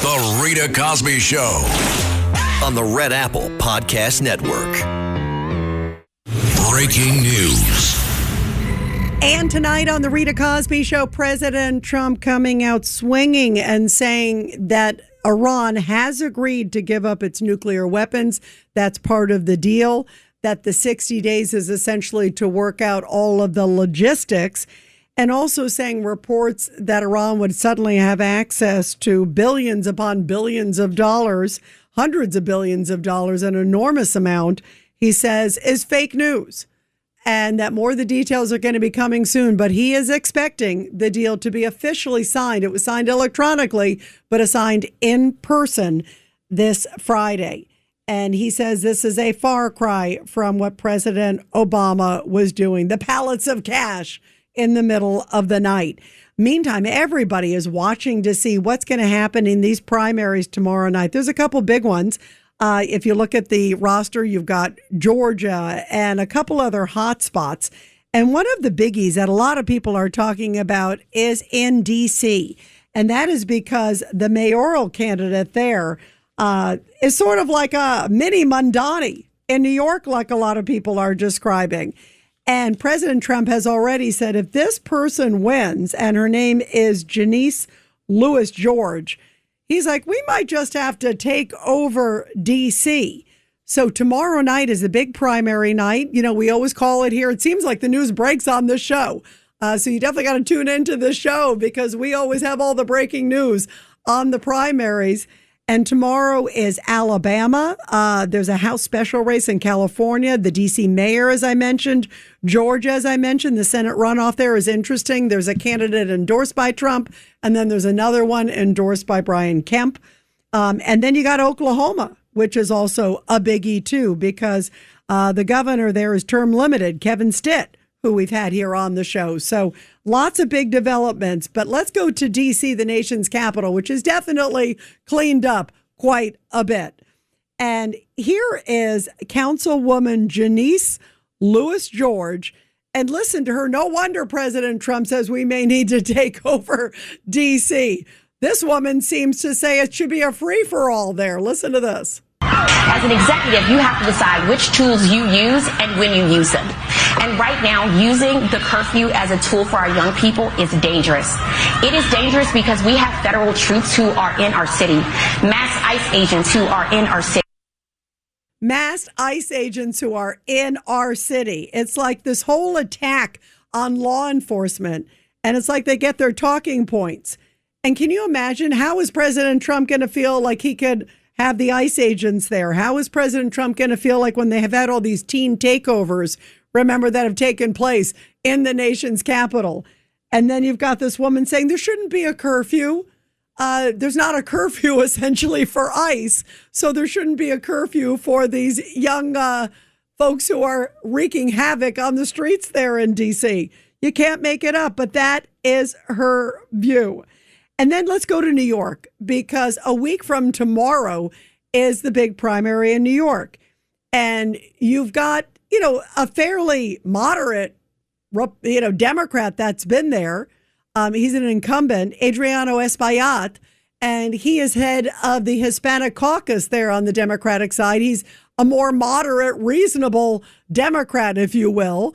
The Rita Cosby Show on the Red Apple Podcast Network. Breaking news. And tonight on the Rita Cosby Show, President Trump coming out swinging and saying that Iran has agreed to give up its nuclear weapons. That's part of the deal, that the 60 days is essentially to work out all of the logistics. And also saying reports that Iran would suddenly have access to billions upon billions of dollars, hundreds of billions of dollars, an enormous amount, he says, is fake news. And that more of the details are going to be coming soon. But he is expecting the deal to be officially signed. It was signed electronically, but signed in person this Friday. And he says this is a far cry from what President Obama was doing. The pallets of cash in the middle of the night. Meantime, everybody is watching to see what's going to happen in these primaries tomorrow night. There's a couple big ones. If you look at the roster, you've got Georgia and a couple other hot spots. And one of the biggies that a lot of people are talking about is in D.C. And that is because the mayoral candidate there is sort of like a mini Mondani in New York, like a lot of people are describing. And President Trump has already said if this person wins, and her name is Janice Lewis George, he's like, we might just have to take over D.C. So tomorrow night is the big primary night. You know, we always call it here. It seems like the news breaks on this show. So you definitely got to tune into the show because we always have all the breaking news on the primaries. And tomorrow is Alabama. There's a House special race in California. The D.C. mayor, as I mentioned. Georgia, as I mentioned. The Senate runoff there is interesting. There's a candidate endorsed by Trump. And then there's another one endorsed by Brian Kemp. And then you got Oklahoma, which is also a biggie, too, because the governor there is term limited, Kevin Stitt, who we've had here on the show. So lots of big developments. But let's go to D.C., the nation's capital, which is definitely cleaned up quite a bit. And here is Councilwoman Janice Lewis George. And listen to her. No wonder President Trump says we may need to take over D.C. This woman seems to say it should be a free-for-all there. Listen to this. As an executive, you have to decide which tools you use and when you use them. And right now, using the curfew as a tool for our young people is dangerous. It is dangerous because we have federal troops who are in our city, mass ICE agents who are in our city. Masked ICE agents who are in our city. It's like this whole attack on law enforcement, and it's like they get their talking points. And can you imagine, how is President Trump going to feel like he could have the ICE agents there? How is President Trump going to feel like when they have had all these teen takeovers, remember, that have taken place in the nation's capital? And then you've got this woman saying there shouldn't be a curfew. There's not a curfew essentially for ICE. So there shouldn't be a curfew for these young folks who are wreaking havoc on the streets there in D.C. You can't make it up, but that is her view. And then let's go to New York, because a week from tomorrow is the big primary in New York. And you've got, a fairly moderate, Democrat that's been there. He's an incumbent, Adriano Espaillat, and he is head of the Hispanic caucus there on the Democratic side. He's a more moderate, reasonable Democrat, if you will.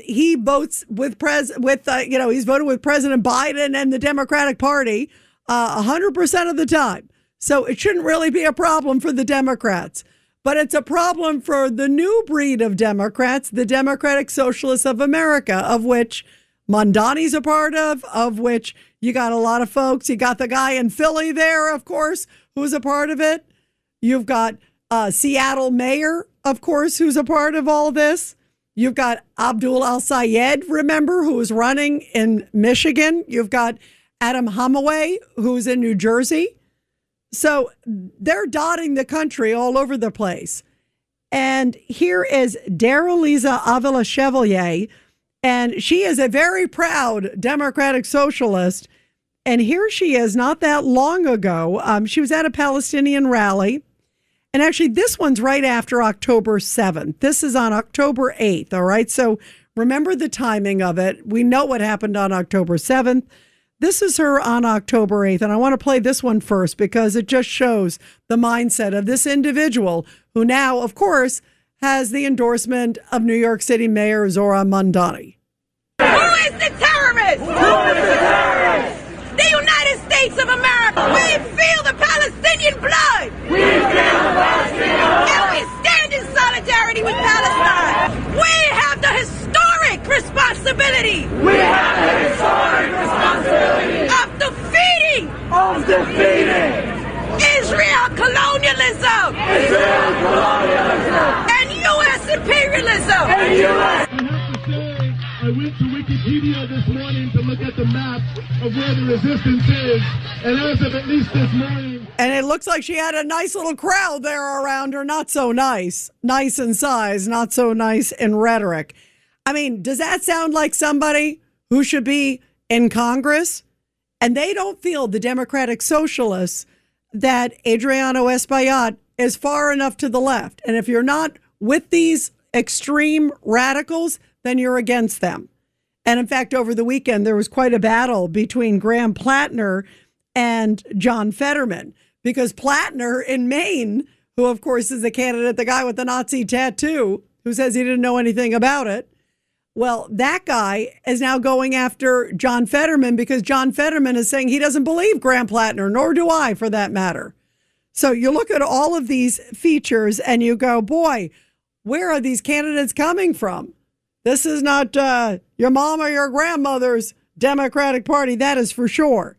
He votes with he's voted with President Biden and the Democratic Party 100% of the time. So it shouldn't really be a problem for the Democrats. But it's a problem for the new breed of Democrats, the Democratic Socialists of America, of which Mondani's a part of which you got a lot of folks. You got the guy in Philly there, of course, who's a part of it. You've got Seattle mayor, of course, who's a part of all this. You've got Abdul Al-Sayed, remember, who is running in Michigan. You've got Adam Hamaway, who's in New Jersey. So they're dotting the country all over the place. And here is Daraliza Avila Chevalier, and she is a very proud Democratic Socialist. And here she is not that long ago. She was at a Palestinian rally. And actually, this one's right after October 7th. This is on October 8th, all right? So remember the timing of it. We know what happened on October 7th. This is her on October 8th, and I want to play this one first because it just shows the mindset of this individual who now, of course, has the endorsement of New York City Mayor Zohran Mamdani. Who is the terrorist? Who is the terrorist? The United States of America. We feel the Palestinian blood. We feel the Palestinian blood. And we stand in solidarity with Palestine. We have the historic responsibility. We have the historic responsibility of defeating Israel colonialism. Israel colonialism. And U.S. imperialism. And U.S. I went to Wikipedia this morning to look at the map of where the resistance is, and as of at least this morning... And it looks like she had a nice little crowd there around her. Not so nice. Nice in size, not so nice in rhetoric. I mean, does that sound like somebody who should be in Congress? And they don't feel, the Democratic Socialists, that Adriano Espaillat is far enough to the left. And if you're not with these extreme radicals, then you're against them. And in fact, over the weekend, there was quite a battle between Graham Platner and John Fetterman, because Platner in Maine, who of course is the candidate, the guy with the Nazi tattoo, who says he didn't know anything about it. Well, that guy is now going after John Fetterman because John Fetterman is saying he doesn't believe Graham Platner, nor do I, for that matter. So you look at all of these features and you go, boy, where are these candidates coming from? This is not your mom or your grandmother's Democratic Party, that is for sure.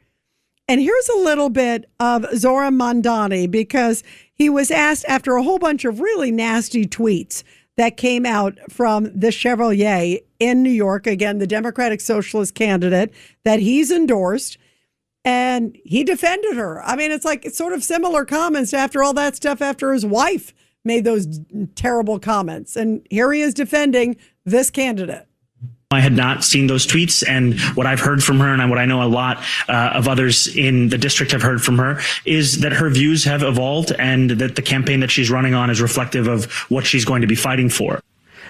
And here's a little bit of Zohran Mamdani, because he was asked after a whole bunch of really nasty tweets that came out from the Chevalier in New York, again, the Democratic Socialist candidate that he's endorsed, and he defended her. I mean, it's sort of similar comments after all that stuff after his wife made those terrible comments. And here he is defending this candidate. I had not seen those tweets, and what I've heard from her, and what I know a lot of others in the district have heard from her, is that her views have evolved and that the campaign that she's running on is reflective of what she's going to be fighting for.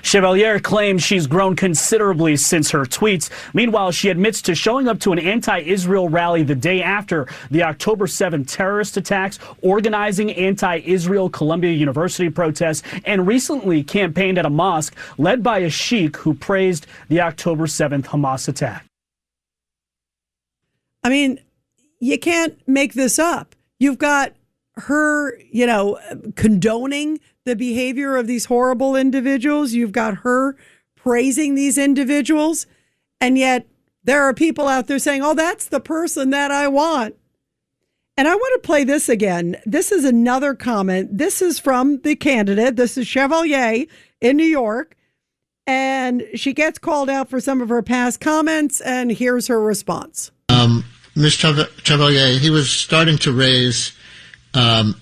Chevalier claims she's grown considerably since her tweets. Meanwhile, she admits to showing up to an anti-Israel rally the day after the October 7th terrorist attacks, organizing anti-Israel Columbia University protests, and recently campaigned at a mosque led by a sheikh who praised the October 7th Hamas attack. I mean, you can't make this up. You've got her, condoning the behavior of these horrible individuals. You've got her praising these individuals. And yet there are people out there saying, oh, that's the person that I want. And I want to play this again. This is another comment. This is from the candidate. This is Chevalier in New York. And she gets called out for some of her past comments. And here's her response. Ms. Chevalier, he was starting to raise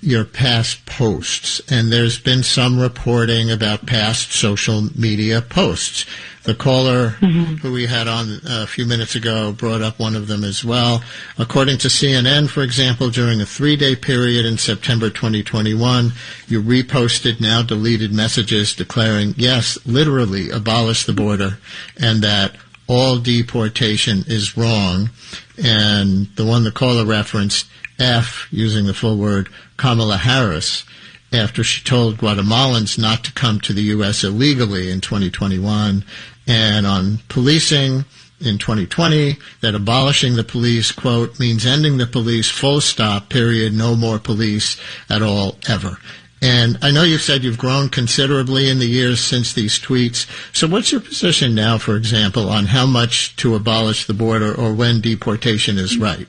your past posts, and there's been some reporting about past social media posts. The caller who we had on a few minutes ago brought up one of them as well. According to CNN, for example, during a 3-day period in September 2021, you reposted now deleted messages declaring, yes, literally abolish the border, and that all deportation is wrong. And the one the caller referenced, F, using the full word, Kamala Harris, after she told Guatemalans not to come to the U.S. illegally in 2021, and on policing in 2020, that abolishing the police, quote, means ending the police, full stop, period, no more police at all, ever. And I know you've said you've grown considerably in the years since these tweets. So what's your position now, for example, on how much to abolish the border or when deportation is right?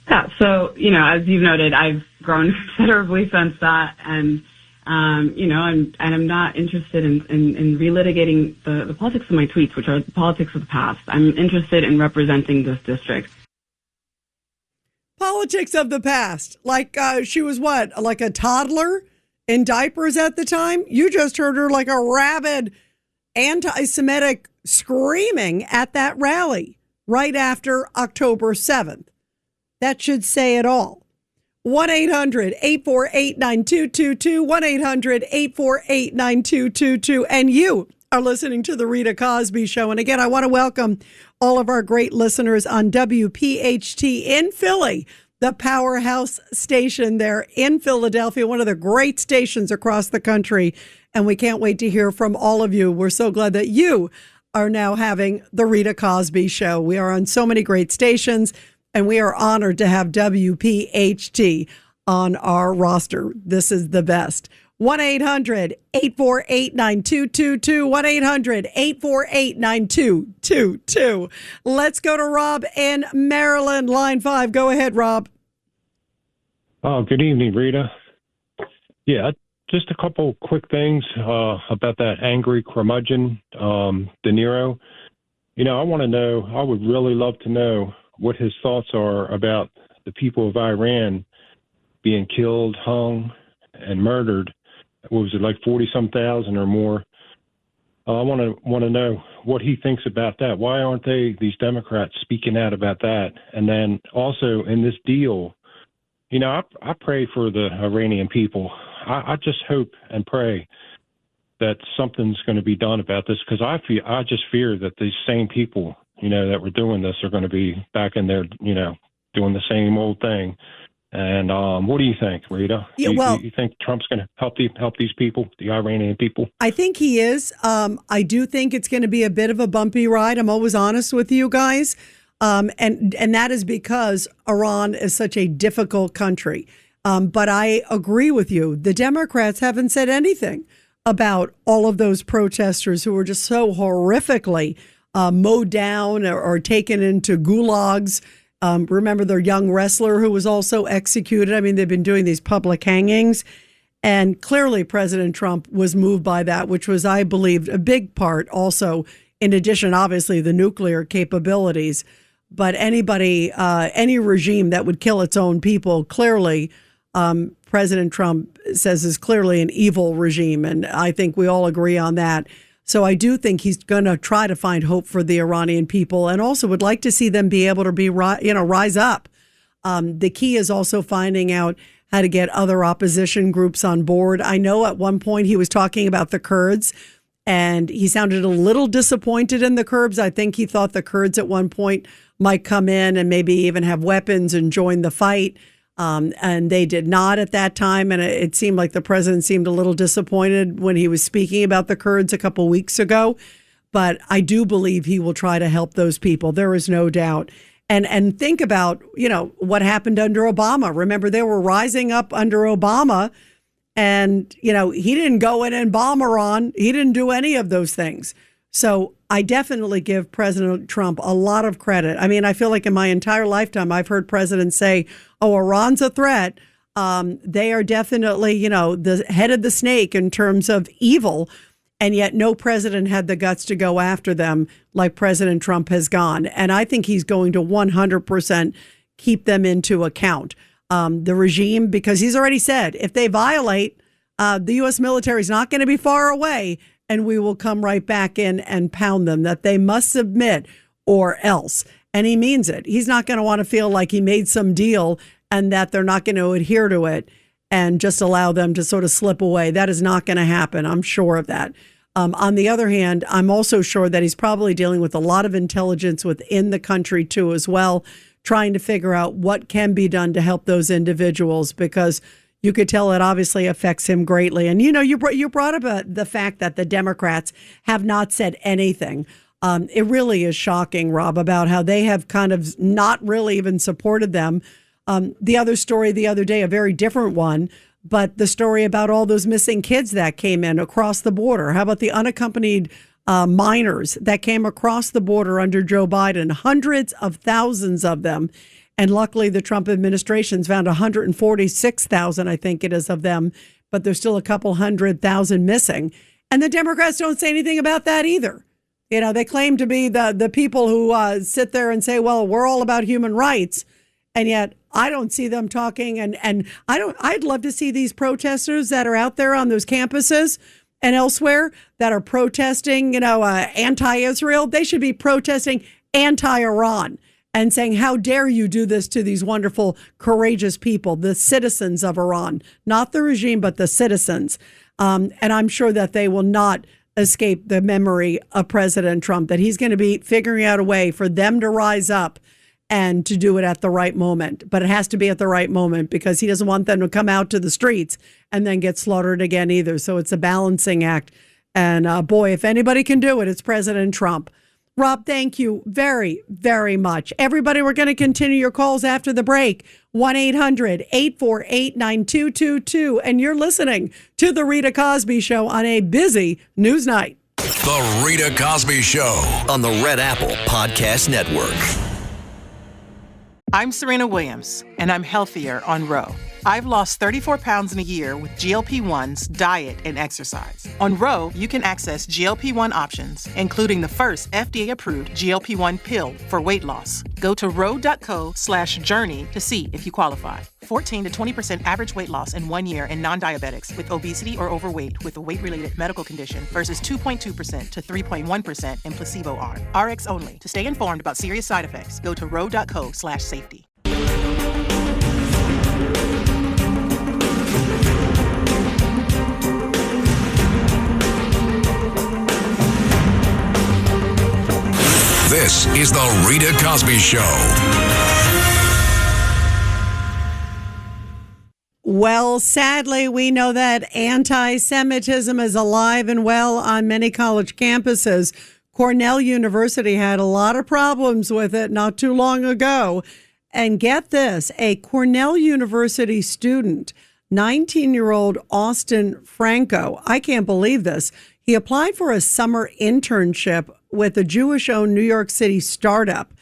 Yeah, so, as you've noted, I've grown considerably since that, and, I'm not interested in relitigating the politics of my tweets, which are the politics of the past. I'm interested in representing this district. Politics of the past. Like she was what? Like a toddler in diapers at the time? You just heard her like a rabid anti-Semitic screaming at that rally right after October 7th. That should say it all. 1-800-848-9222, 1-800-848-9222. And you are listening to The Rita Cosby Show. And again, I want to welcome all of our great listeners on WPHT in Philly, the powerhouse station there in Philadelphia, one of the great stations across the country. And we can't wait to hear from all of you. We're so glad that you are now having The Rita Cosby Show. We are on so many great stations, and we are honored to have WPHT on our roster. This is the best. 1-800-848-9222. 1-800-848-9222. Let's go to Rob in Maryland, line 5. Go ahead, Rob. Oh, good evening, Rita. Yeah, just a couple quick things about that angry curmudgeon, De Niro. You know, I would really love to know what his thoughts are about the people of Iran being killed, hung, and murdered. What was it, like 40-some thousand or more? I want to know what he thinks about that. Why aren't these Democrats speaking out about that? And then also in this deal, you know, I pray for the Iranian people. I just hope and pray that something's going to be done about this, because I just fear that these same people, you know, that were doing this are going to be back in there, you know, doing the same old thing. And what do you think, Rita? Yeah, you think Trump's going to help these people, the Iranian people? I think he is. I do think it's going to be a bit of a bumpy ride. I'm always honest with you guys. And that is because Iran is such a difficult country. But I agree with you. The Democrats haven't said anything about all of those protesters who were just so horrifically mowed down or taken into gulags. Remember their young wrestler who was also executed. I mean, they've been doing these public hangings. And clearly President Trump was moved by that, which was, I believe, a big part also, in addition, obviously, the nuclear capabilities. But anybody, any regime that would kill its own people, clearly, President Trump says is clearly an evil regime. And I think we all agree on that. So I do think he's going to try to find hope for the Iranian people, and also would like to see them be able to rise up. The key is also finding out how to get other opposition groups on board. I know at one point he was talking about the Kurds, and he sounded a little disappointed in the Kurds. I think he thought the Kurds at one point might come in and maybe even have weapons and join the fight. And they did not at that time. And it seemed like the president seemed a little disappointed when he was speaking about the Kurds a couple weeks ago. But I do believe he will try to help those people. There is no doubt. And think about, you know, what happened under Obama. Remember, they were rising up under Obama, and, you know, he didn't go in and bomb Iran. He didn't do any of those things. So I definitely give President Trump a lot of credit. I mean, I feel like in my entire lifetime, I've heard presidents say, oh, Iran's a threat. They are definitely, you know, the head of the snake in terms of evil. And yet no president had the guts to go after them like President Trump has gone. And I think he's going to 100% keep them into account. The regime, because he's already said, if they violate, the U.S. military is not going to be far away, and we will come right back in and pound them, that they must submit or else. And he means it. He's not going to want to feel like he made some deal and that they're not going to adhere to it and just allow them to sort of slip away. That is not going to happen. I'm sure of that. On the other hand, I'm also sure that he's probably dealing with a lot of intelligence within the country, too, as well, trying to figure out what can be done to help those individuals, because you could tell it obviously affects him greatly. And, you know, you brought up the fact that the Democrats have not said anything. It really is shocking, Rob, about how they have kind of not really even supported them. The other story the other day, a very different one, but the story about all those missing kids that came in across the border. How about the unaccompanied minors that came across the border under Joe Biden? Hundreds of thousands of them. And luckily, the Trump administration's found 146,000, I think it is, of them. But there's still a couple 100,000 missing. And the Democrats don't say anything about that either. You know, they claim to be the people who sit there and say, well, we're all about human rights. And yet I don't see them talking. And I'd love to see these protesters that are out there on those campuses and elsewhere that are protesting, you know, anti-Israel. They should be protesting anti-Iran and saying, how dare you do this to these wonderful, courageous people, the citizens of Iran, not the regime, but the citizens. And I'm sure that they will not escape the memory of President Trump, that he's going to be figuring out a way for them to rise up and to do it at the right moment. But it has to be at the right moment because he doesn't want them to come out to the streets and then get slaughtered again either. So it's a balancing act. And boy, if anybody can do it, it's President Trump. Rob, thank you very, very much. Everybody, we're going to continue your calls after the break. 1-800-848-9222. And you're listening to The Rita Cosby Show on a busy news night. The Rita Cosby Show on the Red Apple Podcast Network. I'm Serena Williams, and I'm healthier on Ro. I've lost 34 pounds in a year with GLP-1s, diet, and exercise. On Ro, you can access GLP-1 options, including the first FDA-approved GLP-1 pill for weight loss. Go to ro.co/journey to see if you qualify. 14 to 20% average weight loss in 1 year in non-diabetics with obesity or overweight with a weight-related medical condition versus 2.2% to 3.1% in placebo arm. RX only. To stay informed about serious side effects, go to ro.co/safety. This is The Rita Cosby Show. Well, sadly, we know that anti-Semitism is alive and well on many college campuses. Cornell University had a lot of problems with it not too long ago. And get this, a Cornell University student, 19-year-old Austin Franco, I can't believe this. He applied for a summer internship with a Jewish-owned New York City startup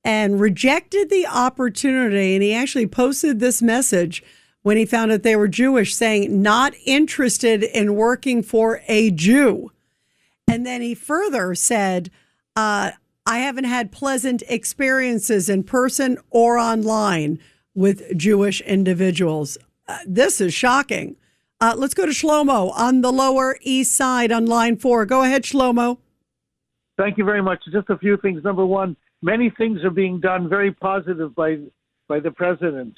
and rejected the opportunity. And he actually posted this message when he found out they were Jewish, saying, not interested in working for a Jew. And then he further said, I haven't had pleasant experiences in person or online with Jewish individuals. This is shocking. Let's go to Shlomo on the Lower East Side on line 4. Go ahead, Shlomo. Thank you very much. Just a few things. Number one, many things are being done very positive by the president.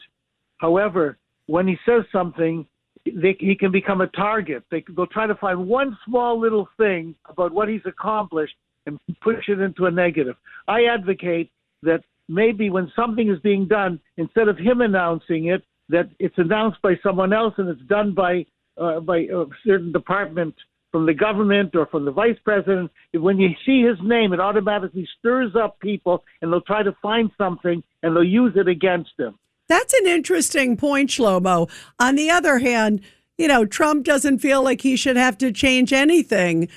However, when he says something, he can become a target. They'll try to find one small little thing about what he's accomplished and push it into a negative. I advocate that maybe when something is being done, instead of him announcing it, that it's announced by someone else and it's done by a certain department from the government or from the vice president. When you see his name, it automatically stirs up people, and they'll try to find something and they'll use it against him. That's an interesting point, Shlomo. On the other hand, Trump doesn't feel like he should have to change anything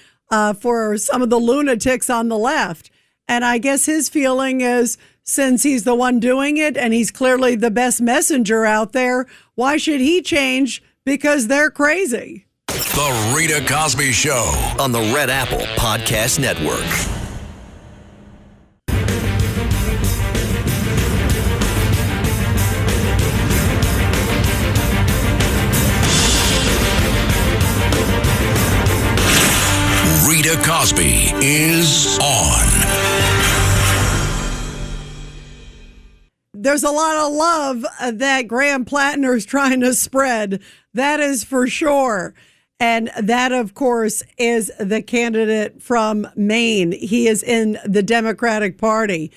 for some of the lunatics on the left. And I guess his feeling is, since he's the one doing it and he's clearly the best messenger out there, why should he change? Because they're crazy. The Rita Cosby Show on the Red Apple Podcast Network. Rita Cosby is on. There's a lot of love that Graham Platner is trying to spread. That is for sure. And that, of course, is the candidate from Maine. He is in the Democratic Party.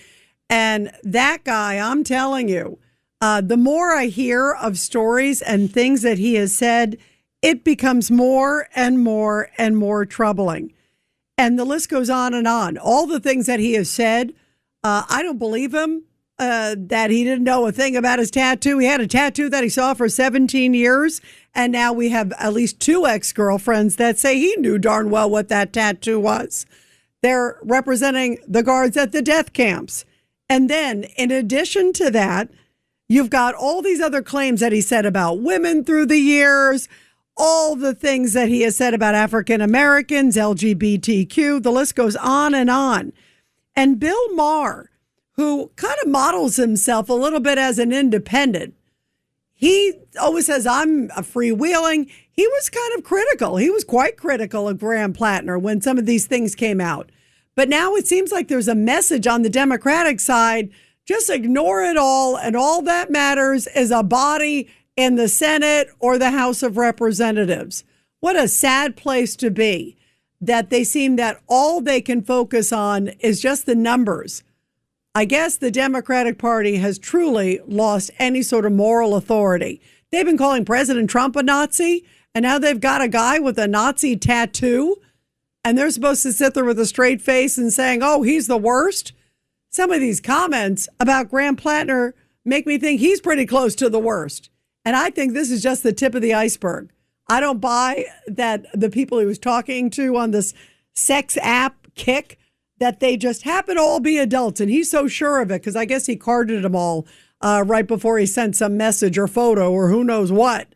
And that guy, I'm telling you, the more I hear of stories and things that he has said, it becomes more and more and more troubling. And the list goes on and on. All the things that he has said, I don't believe him. That he didn't know a thing about his tattoo. He had a tattoo that he saw for 17 years. And now we have at least 2 ex-girlfriends that say he knew darn well what that tattoo was. They're representing the guards at the death camps. And then in addition to that, you've got all these other claims that he said about women through the years, all the things that he has said about African Americans, LGBTQ, the list goes on and on. And Bill Maher, who kind of models himself a little bit as an independent. He always says, I'm a freewheeling. He was kind of critical. He was quite critical of Graham Platner when some of these things came out. But now it seems like there's a message on the Democratic side, just ignore it all, and all that matters is a body in the Senate or the House of Representatives. What a sad place to be. that they seem that all they can focus on is just the numbers. I guess the Democratic Party has truly lost any sort of moral authority. They've been calling President Trump a Nazi, and now they've got a guy with a Nazi tattoo, and they're supposed to sit there with a straight face and saying, oh, he's the worst. Some of these comments about Graham Platner make me think he's pretty close to the worst. And I think this is just the tip of the iceberg. I don't buy that the people he was talking to on this sex app Kick, that they just happen to all be adults. And he's so sure of it because I guess he carded them all right before he sent some message or photo or who knows what.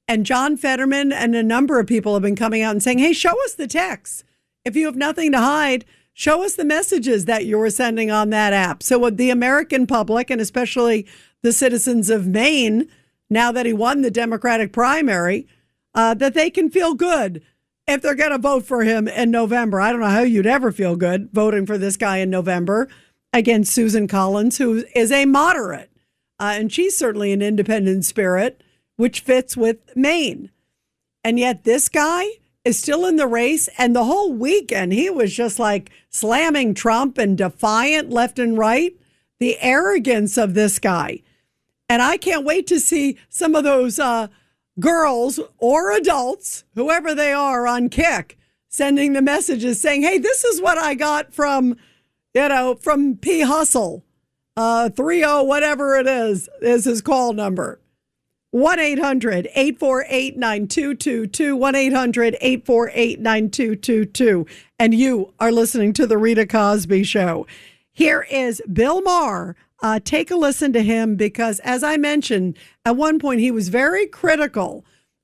And John Fetterman and a number of people have been coming out and saying, hey, show us the texts. If you have nothing to hide, show us the messages that you were sending on that app. So with the American public, and especially the citizens of Maine, now that he won the Democratic primary, that they can feel good if they're going to vote for him in November. I don't know how you'd ever feel good voting for this guy in November against Susan Collins, who is a moderate. And she's certainly an independent spirit, which fits with Maine. And yet this guy is still in the race. And the whole weekend, he was just like slamming Trump and defiant left and right. The arrogance of this guy. And I can't wait to see some of those girls or adults, whoever they are on Kick, sending the messages saying, hey, this is what I got from P. Hustle. 30, whatever it is his call number. 1-800-848-9222, 1-800-848-9222. And you are listening to The Rita Cosby Show. Here is Bill Maher. Take a listen to him because, as I mentioned, at one point he was very critical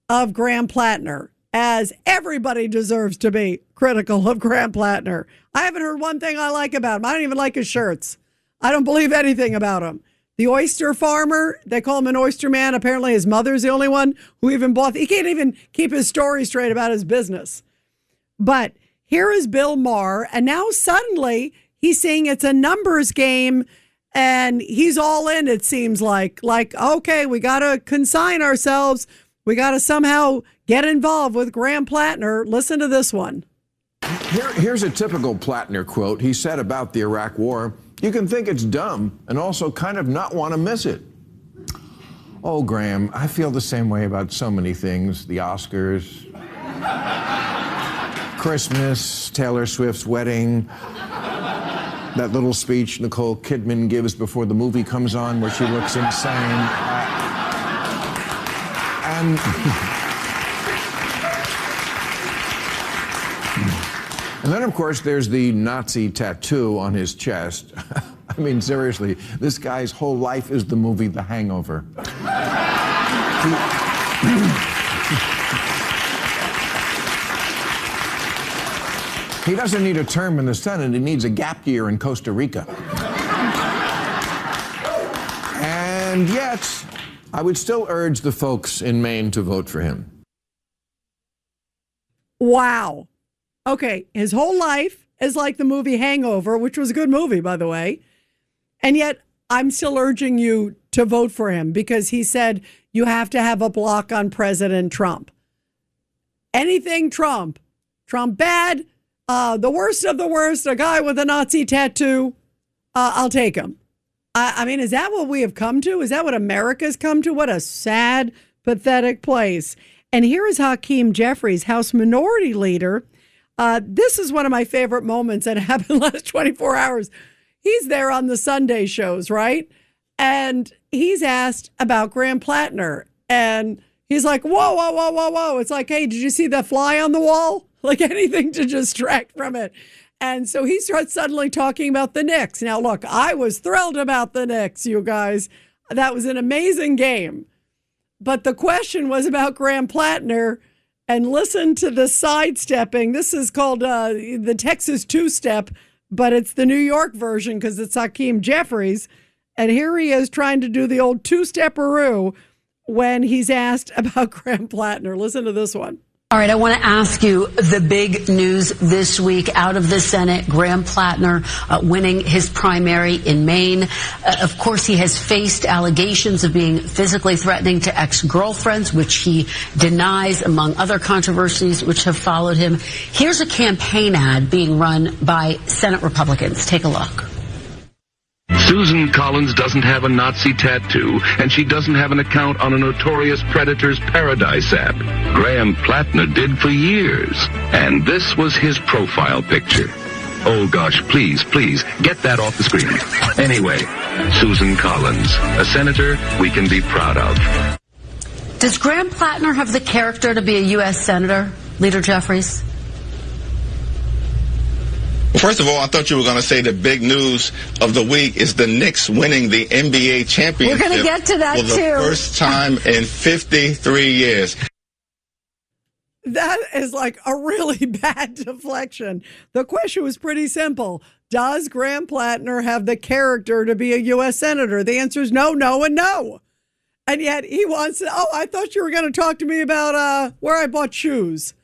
of Graham Platner, as everybody deserves to be critical of Graham Platner. I haven't heard one thing I like about him. I don't even like his shirts. I don't believe anything about him. The oyster farmer, they call him an oyster man. Apparently his mother's the only one who even bought. He can't even keep his story straight about his business. But here is Bill Maher, and now suddenly he's saying it's a numbers game. And he's all in, it seems like, okay, we got to consign ourselves. We got to somehow get involved with Graham Platner. Listen to this one. Here's a typical Platner quote. He said about the Iraq War, you can think it's dumb and also kind of not want to miss it. Oh, Graham, I feel the same way about so many things. The Oscars, Christmas, Taylor Swift's wedding, that little speech Nicole Kidman gives before the movie comes on where she looks insane. And then, of course, there's the Nazi tattoo on his chest. I mean, seriously, this guy's whole life is the movie The Hangover. He doesn't need a term in the Senate. He needs a gap year in Costa Rica. And yet, I would still urge the folks in Maine to vote for him. Wow. Okay, his whole life is like the movie Hangover, which was a good movie, by the way. And yet, I'm still urging you to vote for him because he said you have to have a block on President Trump. Anything Trump bad, the worst of the worst, a guy with a Nazi tattoo, I'll take him. I mean, is that what we have come to? Is that what America's come to? What a sad, pathetic place. And here is Hakeem Jeffries, House Minority Leader. This is one of my favorite moments that happened last 24 hours. He's there on the Sunday shows, right? And he's asked about Graham Platner. And he's like, whoa, whoa, whoa, whoa, whoa. It's like, hey, did you see that fly on the wall? Like anything to distract from it. And so he starts suddenly talking about the Knicks. Now, look, I was thrilled about the Knicks, you guys. That was an amazing game. But the question was about Graham Platner. And listen to the sidestepping. This is called the Texas two-step, but it's the New York version because it's Hakeem Jeffries. And here he is trying to do the old two-stepperoo when he's asked about Graham Platner. Listen to this one. All right, I want to ask you the big news this week out of the Senate. Graham Platner winning his primary in Maine. Of course, he has faced allegations of being physically threatening to ex-girlfriends, which he denies, among other controversies which have followed him. Here's a campaign ad being run by Senate Republicans. Take a look. Susan Collins doesn't have a Nazi tattoo, and she doesn't have an account on a notorious predator's Paradise app. Graham Platner did for years, and this was his profile picture. Oh gosh, please, get that off the screen. Anyway, Susan Collins, a senator we can be proud of. Does Graham Platner have the character to be a U.S. senator, Leader Jeffries? First of all, I thought you were going to say the big news of the week is the Knicks winning the NBA championship. We're going to get to that, for the first time in 53 years. That is like a really bad deflection. The question was pretty simple. Does Graham Platner have the character to be a U.S. senator? The answer is no, no, and no. And yet he wants to, I thought you were going to talk to me about where I bought shoes.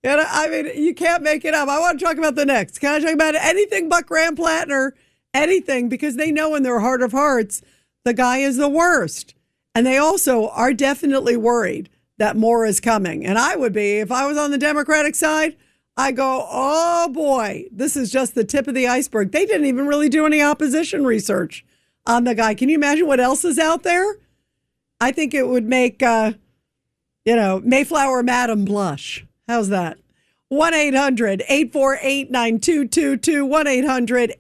And I mean, you can't make it up. I want to talk about the Knicks. Can I talk about anything but Graham Platner? Anything, because they know in their heart of hearts the guy is the worst. And they also are definitely worried that more is coming. And I would be, if I was on the Democratic side, I go, oh boy, this is just the tip of the iceberg. They didn't even really do any opposition research on the guy. Can you imagine what else is out there? I think it would make, Mayflower Madam blush. How's that? 1-800-848-9222.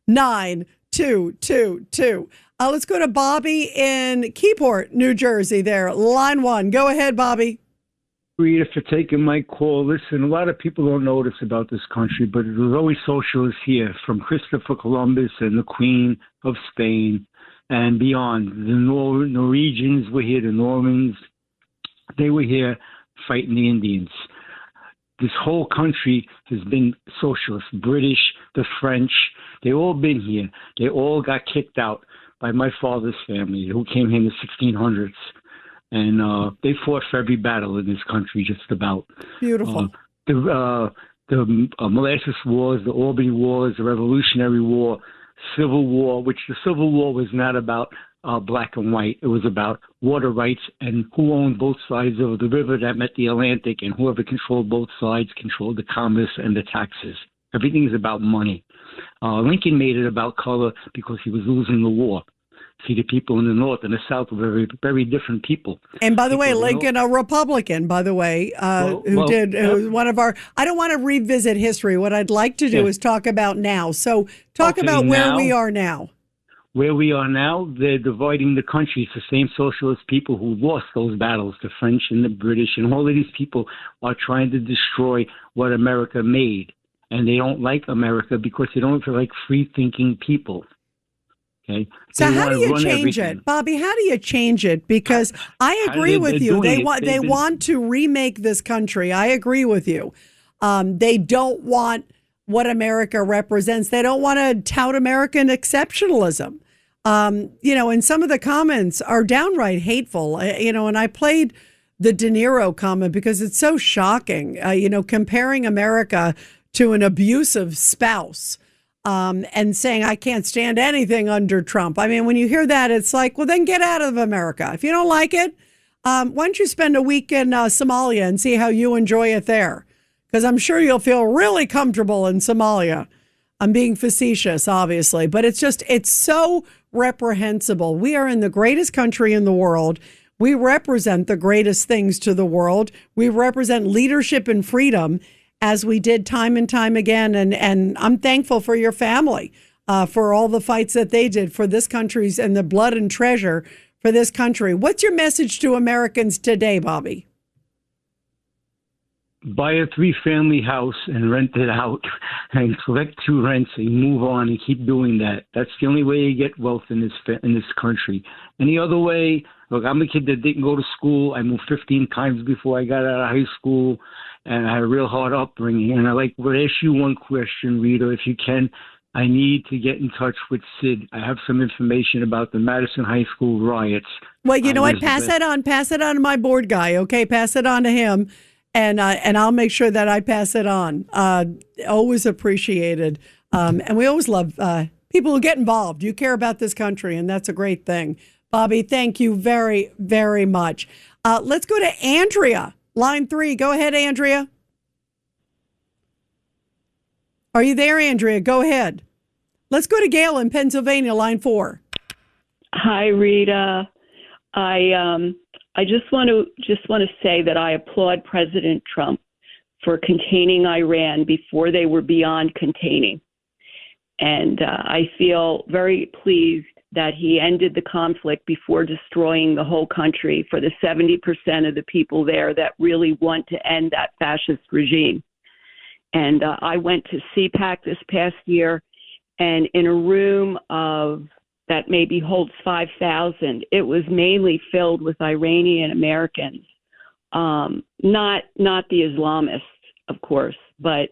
1-800-848-9222. Let's go to Bobby in Keyport, New Jersey there. Line 1. Go ahead, Bobby. Rita, for taking my call. Listen, a lot of people don't know this about this country, but it was always socialists here, from Christopher Columbus and the Queen of Spain and beyond. The Norwegians were here, the Normans. They were here fighting the Indians. This whole country has been socialist. British, the French, they all been here. They all got kicked out by my father's family, who came here in the 1600s. And they fought for every battle in this country, just about. Beautiful. The Molasses Wars, the Albany Wars, the Revolutionary War, Civil War, which the Civil War was not about black and white. It was about water rights and who owned both sides of the river that met the Atlantic, and whoever controlled both sides controlled the commerce and the taxes. Everything is about money. Lincoln made it about color because he was losing the war. See, the people in the North and the South were very, very different people. And by the way, Lincoln, a Republican, by the way, who was one of our, I don't want to revisit history. What I'd like to do is talk about now. So talk about where we are now. Where we are now, they're dividing the country. It's the same socialist people who lost those battles, the French and the British, and all of these people are trying to destroy what America made. And they don't like America because they don't like free-thinking people. Okay. So how do you change it, Bobby? How do you change it? Because I agree with you. They want to remake this country. I agree with you. They don't want what America represents. They don't want to tout American exceptionalism. And some of the comments are downright hateful. And I played the De Niro comment because it's so shocking. Comparing America to an abusive spouse. And saying, I can't stand anything under Trump. I mean, when you hear that, it's like, well, then get out of America. If you don't like it, why don't you spend a week in Somalia and see how you enjoy it there? Because I'm sure you'll feel really comfortable in Somalia. I'm being facetious, obviously, but it's so reprehensible. We are in the greatest country in the world. We represent the greatest things to the world. We represent leadership and freedom, as we did time and time again. And I'm thankful for your family, for all the fights that they did for this country's and the blood and treasure for this country. What's your message to Americans today, Bobby? Buy a 3-family house and rent it out and collect 2 rents and move on and keep doing that. That's the only way you get wealth in this country. Any other way, look, I'm a kid that didn't go to school. I moved 15 times before I got out of high school. And I had a real hard upbringing. And I would ask you one question, Rita, if you can. I need to get in touch with Sid. I have some information about the Madison High School riots. Well, you know what? Pass it on. Pass it on to my board guy. Okay, pass it on to him, and I'll make sure that I pass it on. Always appreciated, and we always love people who get involved. You care about this country, and that's a great thing. Bobby, thank you very, very much. Let's go to Andrea, line 3. Go ahead, Andrea. Are you there, Andrea? Go ahead. Let's go to Gail in Pennsylvania, line 4. Hi, Rita. I just want to say that I applaud President Trump for containing Iran before they were beyond containing, and I feel very pleased that he ended the conflict before destroying the whole country for the 70% of the people there that really want to end that fascist regime. And I went to CPAC this past year, and in a room that maybe holds 5,000, it was mainly filled with Iranian Americans, not the Islamists, of course, but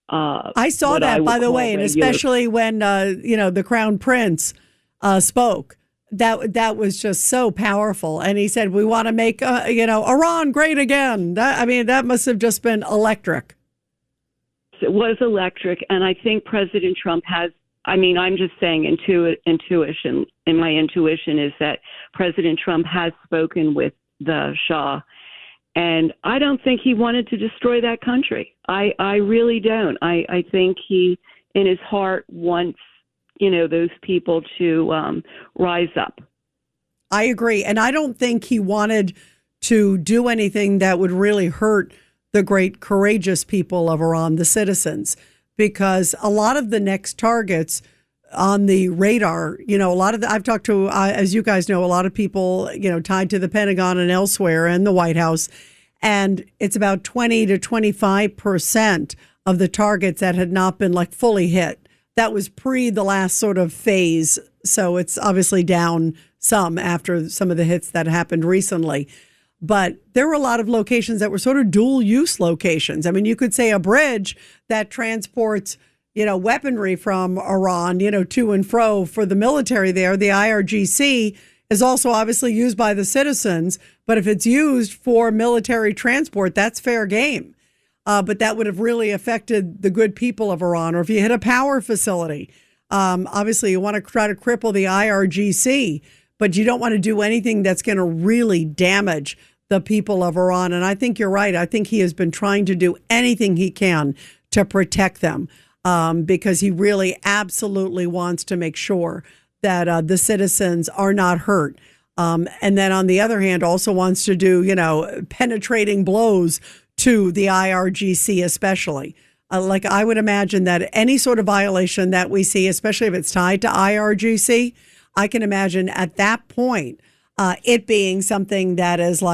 I saw that, by the way, and especially when the Crown Prince spoke. That was just so powerful, and he said, "We want to make Iran great again." That must have just been electric. It was electric, and I think President Trump has, I'm just saying intuition, and my intuition is that President Trump has spoken with the Shah, and I don't think he wanted to destroy that country. I really don't. I think he, in his heart, wants, those people to rise up. I agree, and I don't think he wanted to do anything that would really hurt the great courageous people of Iran, the citizens, because a lot of the next targets on the radar, I've talked to, as you guys know, a lot of people, tied to the Pentagon and elsewhere and the White House, and it's about 20 to 25% of the targets that had not been fully hit. That was pre the last sort of phase, so it's obviously down some after some of the hits that happened recently. But there were a lot of locations that were sort of dual use locations. You could say a bridge that transports, weaponry from Iran, to and fro for the military there. The IRGC is also obviously used by the citizens. But if it's used for military transport, that's fair game. But that would have really affected the good people of Iran. Or if you hit a power facility, obviously you want to try to cripple the IRGC, but you don't want to do anything that's going to really damage the people of Iran. And I think you're right. I think he has been trying to do anything he can to protect them because he really absolutely wants to make sure that the citizens are not hurt. And then on the other hand, also wants to do, penetrating blows to the IRGC especially. I would imagine that any sort of violation that we see, especially if it's tied to IRGC, I can imagine at that point, it being something that is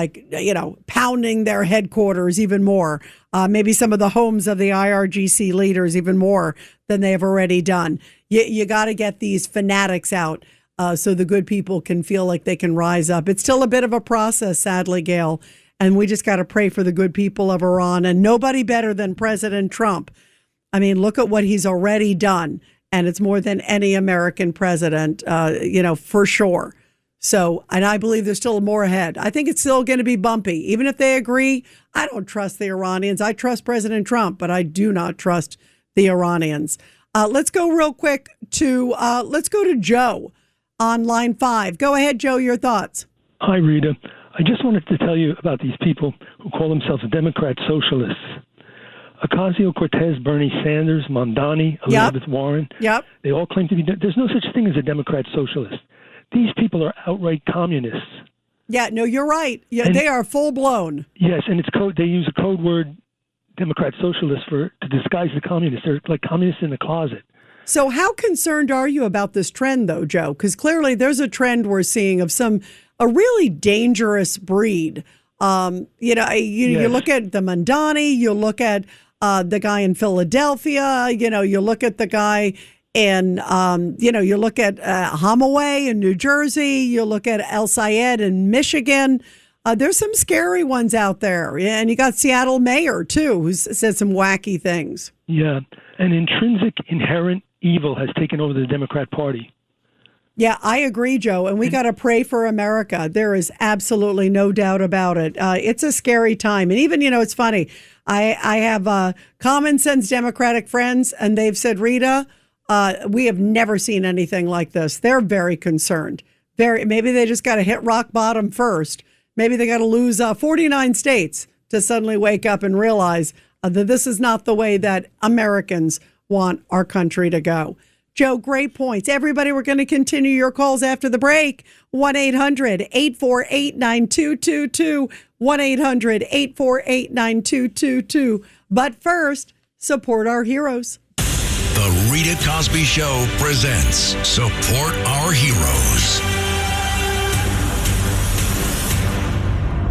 pounding their headquarters even more, maybe some of the homes of the IRGC leaders even more than they have already done. You got to get these fanatics out so the good people can feel like they can rise up. It's still a bit of a process, sadly, Gail, and we just got to pray for the good people of Iran, and nobody better than President Trump. Look at what he's already done, and it's more than any American president, for sure. So, and I believe there's still more ahead. I think it's still going to be bumpy. Even if they agree, I don't trust the Iranians. I trust President Trump, but I do not trust the Iranians. Let's go real quick to, let's go to Joe on line 5. Go ahead, Joe, your thoughts. Hi, Rita. I just wanted to tell you about these people who call themselves Democrat Socialists. Ocasio-Cortez, Bernie Sanders, Mamdani, Elizabeth Warren. Yep. They all claim to be, there's no such thing as a Democrat Socialist. These people are outright communists. Yeah, no, you're right. Yeah, they are full blown. Yes, and it's they use a code word, Democrat Socialist, to disguise the communists. They're like communists in the closet. So how concerned are you about this trend, though, Joe? Because clearly there's a trend we're seeing of a really dangerous breed. You look at the Mamdani, you look at the guy in Philadelphia, you look at the guy in, you look at Hamaway in New Jersey, you look at El Sayed in Michigan. There's some scary ones out there. And you got Seattle mayor, too, who's said some wacky things. Yeah, an intrinsic, inherent evil has taken over the Democrat Party. Yeah, I agree, Joe. And we got to pray for America. There is absolutely no doubt about it. It's a scary time. And even, it's funny. I have common sense Democratic friends, and they've said, Rita, we have never seen anything like this. They're very concerned. Maybe they just got to hit rock bottom first. Maybe they got to lose 49 states to suddenly wake up and realize that this is not the way that Americans want our country to go. Joe, great points. Everybody, we're going to continue your calls after the break. 1-800-848-9222. 1-800-848-9222. But first, support our heroes. The Rita Cosby Show presents Support Our Heroes.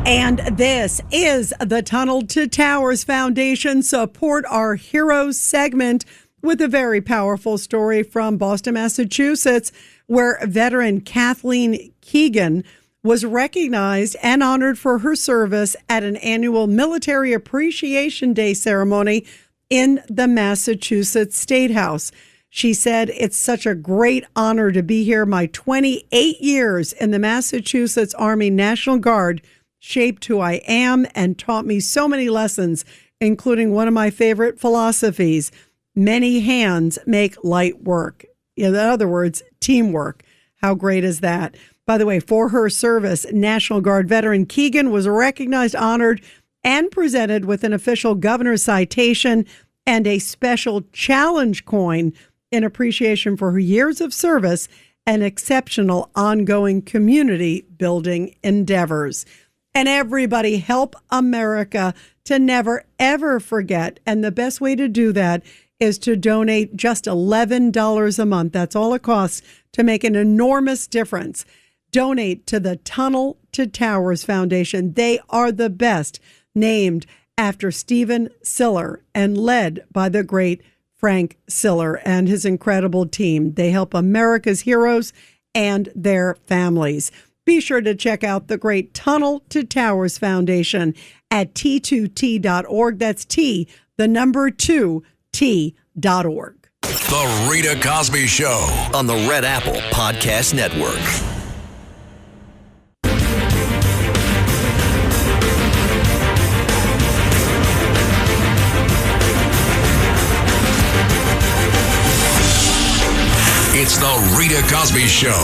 And this is the Tunnel to Towers Foundation Support Our Heroes segment, with a very powerful story from Boston, Massachusetts, where veteran Kathleen Keegan was recognized and honored for her service at an annual Military Appreciation Day ceremony in the Massachusetts State House. She said, "It's such a great honor to be here. My 28 years in the Massachusetts Army National Guard shaped who I am and taught me so many lessons, including one of my favorite philosophies. Many hands make light work." In other words, teamwork. How great is that? By the way, for her service, National Guard veteran Keegan was recognized, honored, and presented with an official governor's citation and a special challenge coin in appreciation for her years of service and exceptional ongoing community building endeavors. And everybody, help America to never, ever forget. And the best way to do that is to donate just $11 a month. That's all it costs to make an enormous difference. Donate to the Tunnel to Towers Foundation. They are the best, named after Stephen Siller and led by the great Frank Siller and his incredible team. They help America's heroes and their families. Be sure to check out the great Tunnel to Towers Foundation at T2T.org. That's T, the number 2, T.org. The Rita Cosby Show on the Red Apple Podcast Network. It's the Rita Cosby Show.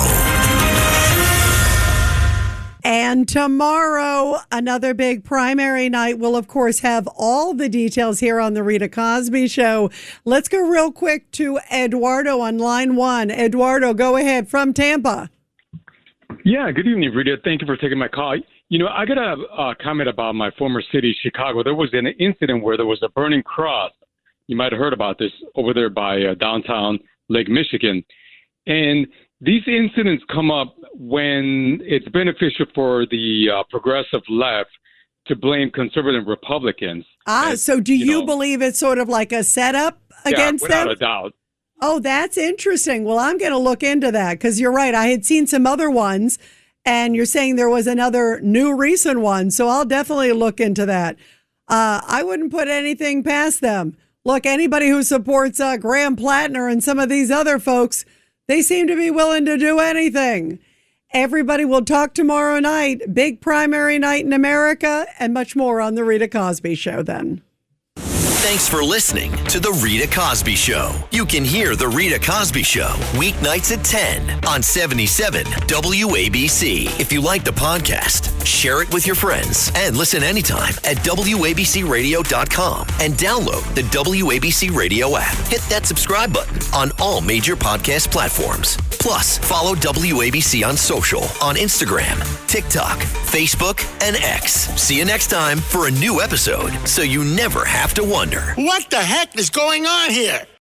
And tomorrow, another big primary night. We'll, of course, have all the details here on the Rita Cosby Show. Let's go real quick to Eduardo on line 1. Eduardo, go ahead from Tampa. Yeah, good evening, Rita. Thank you for taking my call. I got a comment about my former city, Chicago. There was an incident where there was a burning cross. You might have heard about this over there by downtown Lake Michigan. And these incidents come up when it's beneficial for the progressive left to blame conservative Republicans. So do you believe it's sort of like a setup against them? Without a doubt. Oh, that's interesting. Well, I'm going to look into that because you're right. I had seen some other ones, and you're saying there was another new recent one. So I'll definitely look into that. I wouldn't put anything past them. Look, anybody who supports Graham Platner and some of these other folks, they seem to be willing to do anything. Everybody will talk tomorrow night. Big primary night in America and much more on The Rita Cosby Show then. Thanks for listening to The Rita Cosby Show. You can hear The Rita Cosby Show weeknights at 10 on 77 WABC. If you like the podcast, share it with your friends and listen anytime at WABCRadio.com and download the WABC Radio app. Hit that subscribe button on all major podcast platforms. Plus, follow WABC on social on Instagram, TikTok, Facebook, and X. See you next time for a new episode so you never have to wonder. What the heck is going on here?